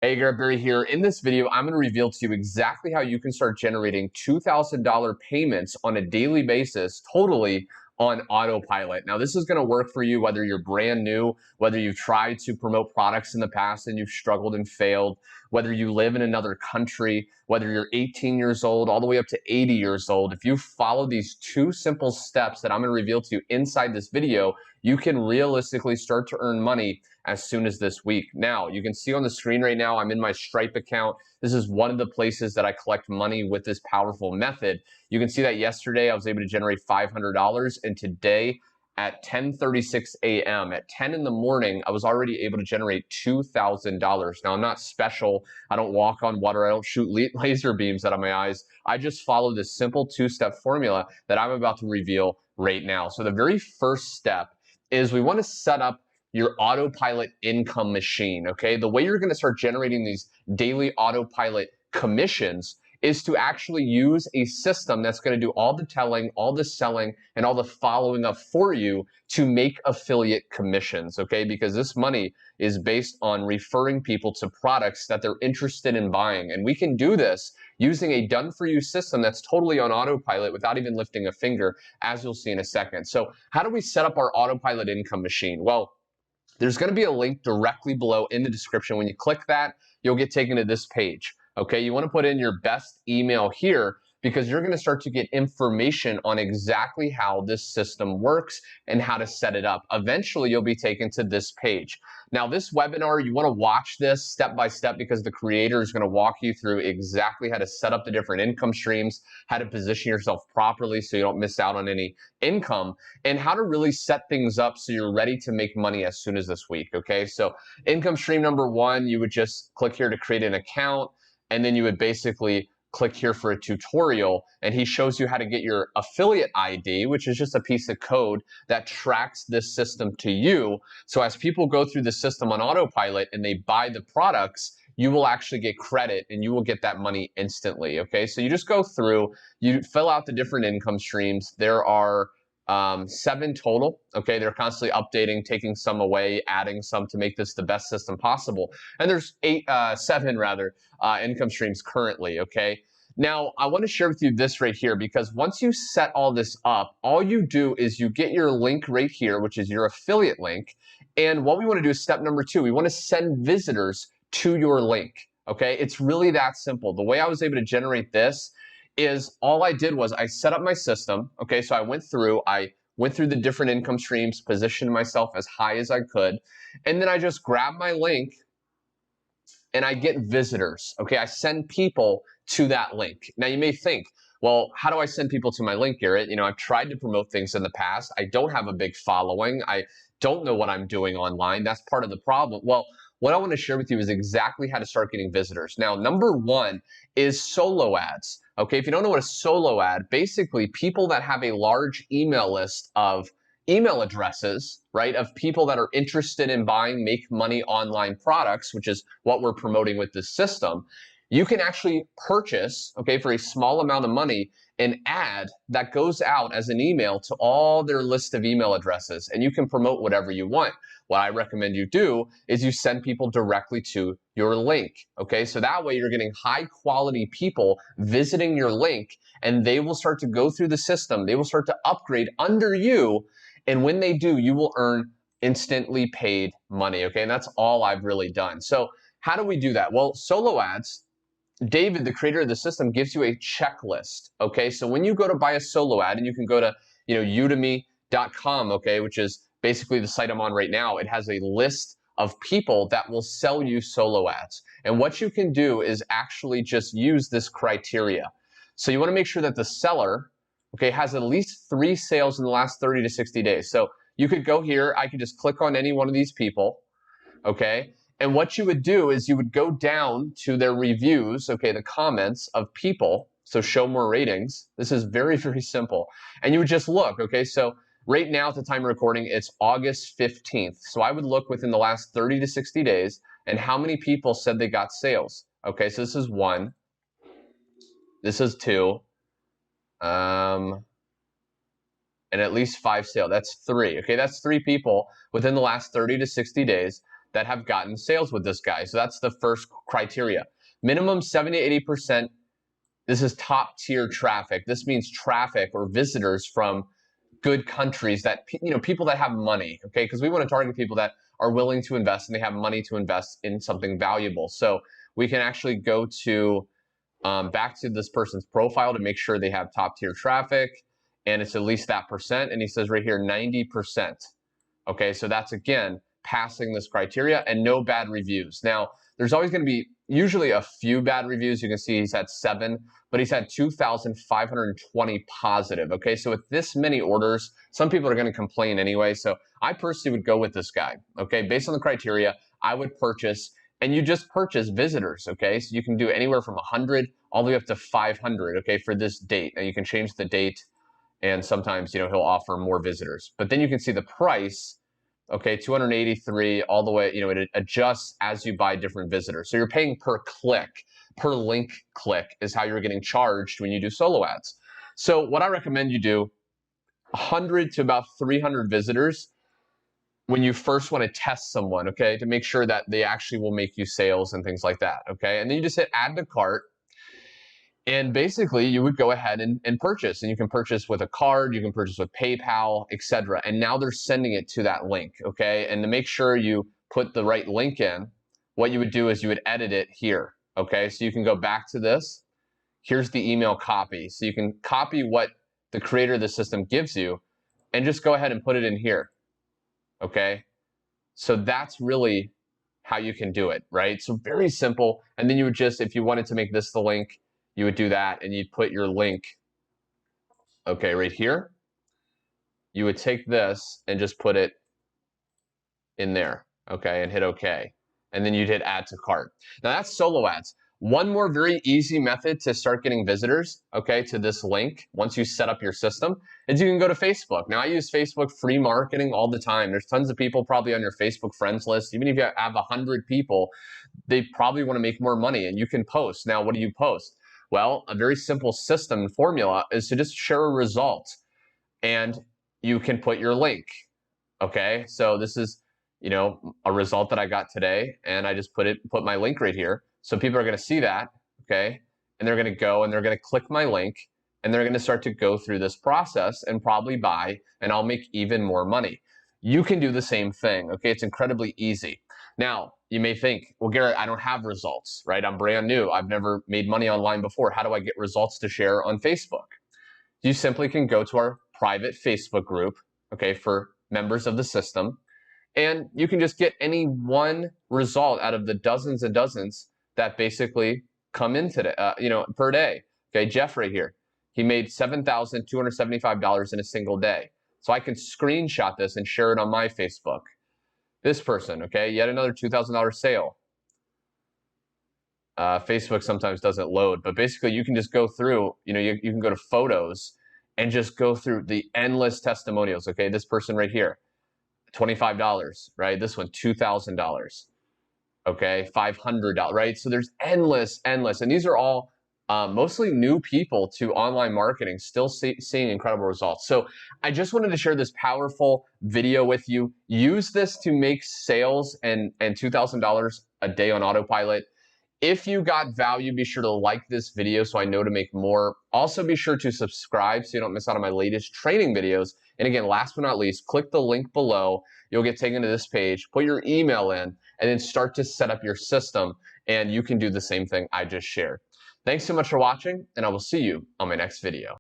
Hey, Garrett Barry here. In this video, I'm going to reveal to you exactly how you can start generating $2,000 payments on a daily basis, totally on autopilot. Now, this is going to work for you whether you're brand new, whether you've tried to promote products in the past and you've struggled and failed, whether you live in another country, whether you're 18 years old, all the way up to 80 years old. If you follow these two simple steps that I'm going to reveal to you inside this video, you can realistically start to earn money as soon as this week. Now, you can see on the screen right now, I'm in my Stripe account. This is one of the places that I collect money with this powerful method. You can see that yesterday I was able to generate $500, and today at 10:36 a.m., at 10 in the morning, I was already able to generate $2,000. Now, I'm not special. I don't walk on water. I don't shoot laser beams out of my eyes. I just follow this simple two-step formula that I'm about to reveal right now. So the very first step is we want to set up your autopilot income machine, okay? The way you're going to start generating these daily autopilot commissions is to actually use a system that's going to do all the telling, all the selling, and all the following up for you to make affiliate commissions, okay? Because this money is based on referring people to products that they're interested in buying. And we can do this using a done-for-you system that's totally on autopilot without even lifting a finger, as you'll see in a second. So how do we set up our autopilot income machine? Well, there's going to be a link directly below in the description. When you click that, you'll get taken to this page. Okay, you want to put in your best email here because you're going to start to get information on exactly how this system works and how to set it up. Eventually, you'll be taken to this page. Now, this webinar, you want to watch this step by step because the creator is going to walk you through exactly how to set up the different income streams, how to position yourself properly so you don't miss out on any income, and how to really set things up so you're ready to make money as soon as this week, okay? So income stream number one, you would just click here to create an account, and then you would basically click here for a tutorial, and he shows you how to get your affiliate ID, which is just a piece of code that tracks this system to you. So as people go through the system on autopilot and they buy the products, you will actually get credit and you will get that money instantly, okay? So you just go through, you fill out the different income streams. There are 7 total, okay? They're constantly updating, taking some away, adding some to make this the best system possible. And there's 7 rather, income streams currently, okay? Now, I want to share with you this right here because once you set all this up, all you do is you get your link right here, which is your affiliate link. And what we want to do is step number 2. We want to send visitors to your link, okay? It's really that simple. The way I was able to generate this is all I did was I set up my system, okay? So I went through the different income streams, positioned myself as high as I could, and then I just grab my link and I get visitors, okay? I send people to that link. Now you may think, well, how do I send people to my link, Garrett? You know, I've tried to promote things in the past. I don't have a big following. I don't know what I'm doing online. That's part of the problem. Well, what I want to share with you is exactly how to start getting visitors. Now, number 1 is solo ads. Okay, if you don't know what a solo ad, basically people that have a large email list of email addresses, right, of people that are interested in buying make money online products, which is what we're promoting with this system, you can actually purchase, okay, for a small amount of money, an ad that goes out as an email to all their list of email addresses, and you can promote whatever you want. What I recommend you do is you send people directly to your link, okay? So that way you're getting high quality people visiting your link, and they will start to go through the system. They will start to upgrade under you, and when they do, you will earn instantly paid money, okay? And that's all I've really done. So how do we do that? Well, solo ads, David, the creator of the system, gives you a checklist, okay? So when you go to buy a solo ad, and you can go to, udemy.com, okay, which is basically the site I'm on right now, it has a list of people that will sell you solo ads. And what you can do is actually just use this criteria. So you want to make sure that the seller, okay, has at least 3 sales in the last 30 to 60 days. So you could go here, I could just click on any one of these people, okay? And what you would do is you would go down to their reviews, okay, the comments of people, so show more ratings. This is very, very simple. And you would just look, okay, so right now at the time of recording, it's August 15th. So I would look within the last 30 to 60 days and how many people said they got sales. Okay, so this is 1. This is 2. And at least 5 sales. That's 3. Okay, that's 3 people within the last 30 to 60 days that have gotten sales with this guy. So that's the first criteria. Minimum 70 to 80%. This is top tier traffic. This means traffic or visitors from good countries that, people that have money, okay? Because we want to target people that are willing to invest and they have money to invest in something valuable. So we can actually go to back to this person's profile to make sure they have top tier traffic and it's at least that percent. And he says right here, 90%. Okay, so that's again, passing this criteria and no bad reviews. Now, there's always going to be usually a few bad reviews. You can see he's had 7, but he's had 2,520 positive. Okay, so with this many orders, some people are going to complain anyway. So I personally would go with this guy. Okay, based on the criteria, I would purchase, and you just purchase visitors. Okay, so you can do anywhere from 100 all the way up to 500. Okay, for this date. Now you can change the date, and sometimes he'll offer more visitors. But then you can see the price. Okay, 283 all the way, it adjusts as you buy different visitors. So you're paying per click, per link click is how you're getting charged when you do solo ads. So what I recommend you do, 100 to about 300 visitors when you first want to test someone, okay, to make sure that they actually will make you sales and things like that, okay? And then you just hit add to cart. And basically, you would go ahead and purchase. And you can purchase with a card, you can purchase with PayPal, etc. And now they're sending it to that link, okay? And to make sure you put the right link in, what you would do is you would edit it here, okay? So you can go back to this. Here's the email copy. So you can copy what the creator of the system gives you and just go ahead and put it in here, okay? So that's really how you can do it, right? So very simple. And then you would just, if you wanted to make this the link, you would do that and you'd put your link, okay, right here. You would take this and just put it in there, okay, and hit okay. And then you'd hit add to cart. Now that's solo ads. One more very easy method to start getting visitors, okay, to this link once you set up your system is you can go to Facebook. Now I use Facebook free marketing all the time. There's tons of people probably on your Facebook friends list. Even if you have 100 people, they probably want to make more money and you can post. Now, what do you post? Well, a very simple system and formula is to just share a result and you can put your link, okay? So this is, a result that I got today and I just put my link right here. So people are going to see that, okay? And they're going to go and they're going to click my link and they're going to start to go through this process and probably buy, and I'll make even more money. You can do the same thing, okay? It's incredibly easy. Now, you may think, well, Garrett, I don't have results, right? I'm brand new. I've never made money online before. How do I get results to share on Facebook? You simply can go to our private Facebook group, okay, for members of the system, and you can just get any one result out of the dozens and dozens that basically come in today, per day. Okay, Jeff right here, he made $7,275 in a single day. So I can screenshot this and share it on my Facebook. This person, okay, yet another $2,000 sale. Facebook sometimes doesn't load, but basically you can just go through, you can go to photos and just go through the endless testimonials. Okay, this person right here, $25, right? This one, $2,000. Okay, $500, right? So there's endless, and these are all mostly new people to online marketing, still seeing incredible results. So I just wanted to share this powerful video with you. Use this to make sales and $2,000 a day on Autopilot. If you got value, be sure to like this video so I know to make more. Also, be sure to subscribe so you don't miss out on my latest training videos. And again, last but not least, click the link below. You'll get taken to this page, put your email in, and then start to set up your system. And you can do the same thing I just shared. Thanks so much for watching, and I will see you on my next video.